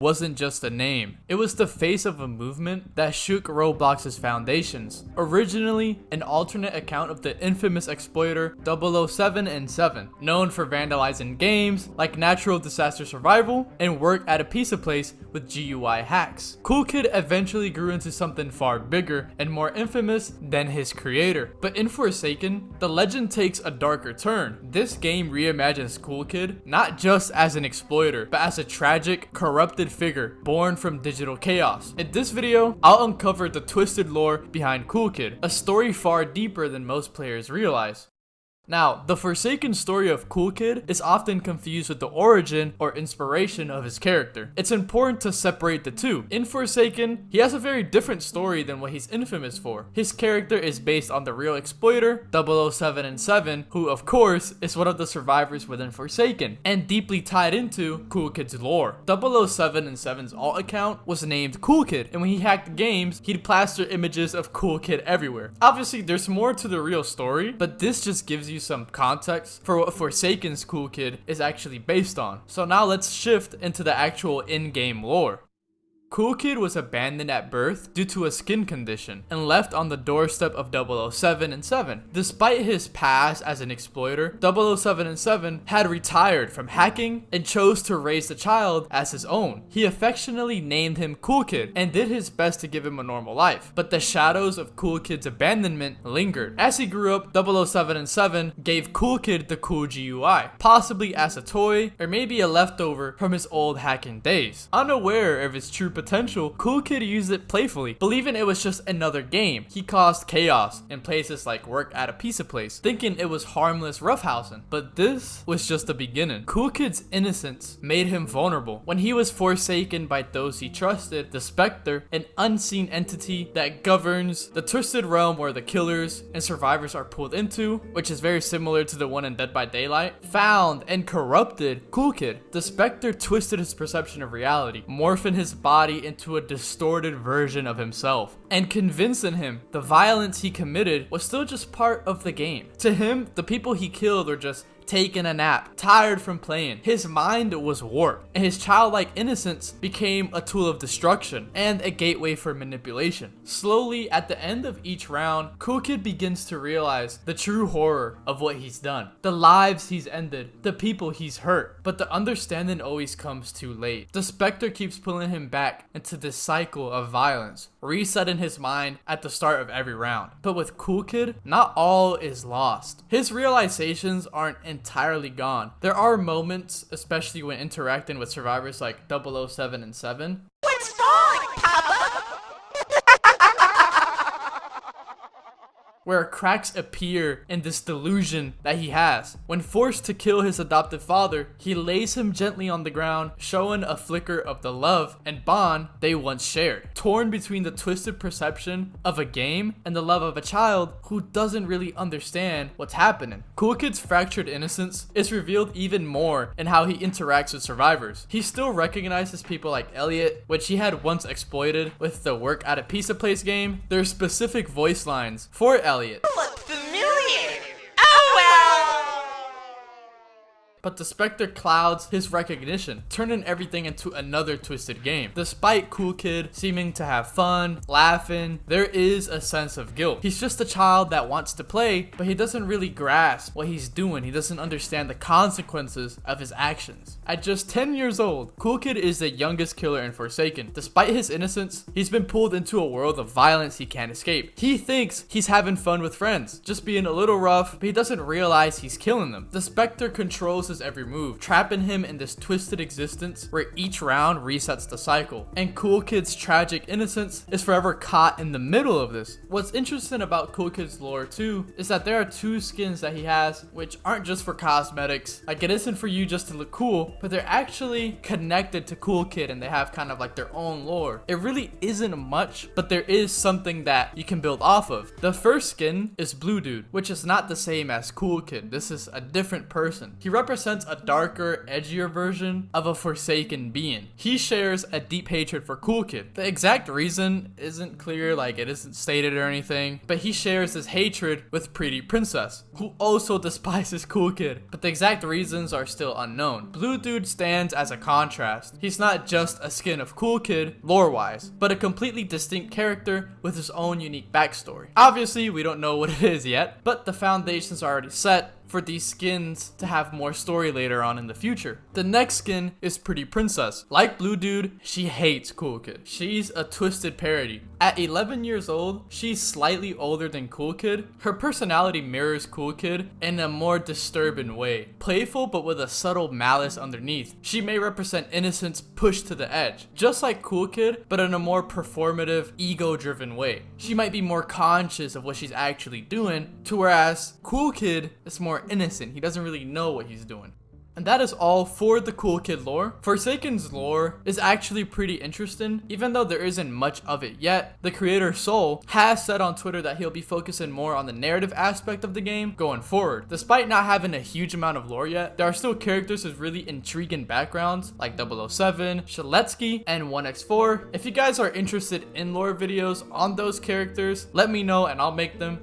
wasn't just a name. It was the face of a movement that shook Roblox's foundations. Originally, an alternate account of the infamous exploiter 007 and 7, known for vandalizing games like Natural Disaster Survival and work at a pizza place with GUI hacks. c00lkidd eventually grew into something far bigger and more infamous than his creator. But in Forsaken, the legend takes a darker turn. This game reimagines c00lkidd not just as an exploiter, but as a tragic, corrupted figure born from digital chaos. In this video, I'll uncover the twisted lore behind c00lkidd, a story far deeper than most players realize. Now, the Forsaken story of c00lkidd is often confused with the origin or inspiration of his character. It's important to separate the two. In Forsaken, he has a very different story than what he's infamous for. His character is based on the real exploiter, 007 and 7, who of course is one of the survivors within Forsaken, and deeply tied into c00lkidd's lore. 007 and 7's alt account was named c00lkidd, and when he hacked games, he'd plaster images of c00lkidd everywhere. Obviously, there's more to the real story, but this just gives you some context for what Forsaken's c00lkidd is actually based on. So now let's shift into the actual in-game lore. c00lkidd was abandoned at birth due to a skin condition and left on the doorstep of 007 and 7. Despite his past as an exploiter, 007 and 7 had retired from hacking and chose to raise the child as his own. He affectionately named him c00lkidd and did his best to give him a normal life, but the shadows of c00lkidd's abandonment lingered. As he grew up, 007 and 7 gave c00lkidd the cool GUI, possibly as a toy or maybe a leftover from his old hacking days. Unaware of his true potential, c00lkidd used it playfully, believing it was just another game. He caused chaos in places like work at a pizza place, thinking it was harmless roughhousing. But this was just the beginning. c00lkidd's innocence made him vulnerable. When he was forsaken by those he trusted, the Spectre, an unseen entity that governs the twisted realm where the killers and survivors are pulled into, which is very similar to the one in Dead by Daylight, found and corrupted c00lkidd. The Spectre twisted his perception of reality, morphing his body into a distorted version of himself, and convincing him the violence he committed was still just part of the game. To him, the people he killed were just taking a nap, tired from playing. His mind was warped, and his childlike innocence became a tool of destruction and a gateway for manipulation. Slowly, at the end of each round, c00lkidd begins to realize the true horror of what he's done, the lives he's ended, the people he's hurt, but the understanding always comes too late. The Spectre keeps pulling him back into this cycle of violence, resetting his mind at the start of every round. But with c00lkidd, not all is lost. His realizations aren't entirely gone. There are moments, especially when interacting with survivors like 007 and 7. What's wrong, Papa? Where cracks appear in this delusion that he has. When forced to kill his adoptive father, he lays him gently on the ground, showing a flicker of the love and bond they once shared. Torn between the twisted perception of a game and the love of a child who doesn't really understand what's happening. c00lkidd's fractured innocence is revealed even more in how he interacts with survivors. He still recognizes people like Elliot, which he had once exploited with the work at a pizza place game. There are specific voice lines for Elliot. Look familiar. Oh well. But the Spectre clouds his recognition, turning everything into another twisted game. Despite c00lkidd seeming to have fun, laughing, there is a sense of guilt. He's just a child that wants to play, but he doesn't really grasp what he's doing. He doesn't understand the consequences of his actions. At just 10 years old, c00lkidd is the youngest killer in Forsaken. Despite his innocence, he's been pulled into a world of violence he can't escape. He thinks he's having fun with friends, just being a little rough, but he doesn't realize he's killing them. The Spectre controls his every move, trapping him in this twisted existence where each round resets the cycle. And c00lkidd's tragic innocence is forever caught in the middle of this. What's interesting about c00lkidd's lore too is that there are two skins that he has which aren't just for cosmetics. Like, it isn't for you just to look cool, but they're actually connected to c00lkidd and they have kind of like their own lore. It really isn't much, but there is something that you can build off of. The first skin is Blue Dude, which is not the same as c00lkidd. This is a different person. He represents represents a darker, edgier version of a forsaken being. He shares a deep hatred for Cool Kid. The exact reason isn't clear, like it isn't stated or anything, but he shares this hatred with Pretty Princess, who also despises Cool Kid, but the exact reasons are still unknown. Blue Dude stands as a contrast. He's not just a skin of Cool Kid, lore-wise, but a completely distinct character with his own unique backstory. Obviously, we don't know what it is yet, but the foundations are already set for these skins to have more story later on in the future. The next skin is Pretty Princess. Like Blue Dude, she hates Cool Kid. She's a twisted parody. At 11 years old, she's slightly older than Cool Kid. Her personality mirrors Cool Kid in a more disturbing way. Playful, but with a subtle malice underneath. She may represent innocence pushed to the edge, just like Cool Kid, but in a more performative, ego-driven way. She might be more conscious of what she's actually doing, to whereas Cool Kid is more innocent. He doesn't really know what he's doing. And that is all for the Cool Kid lore. Forsaken's lore is actually pretty interesting, even though there isn't much of it yet. The creator Soul has said on Twitter that he'll be focusing more on the narrative aspect of the game going forward. Despite not having a huge amount of lore yet, there are still characters with really intriguing backgrounds like 007, c00lkidd, and 1x4. If you guys are interested in lore videos on those characters, let me know and I'll make them.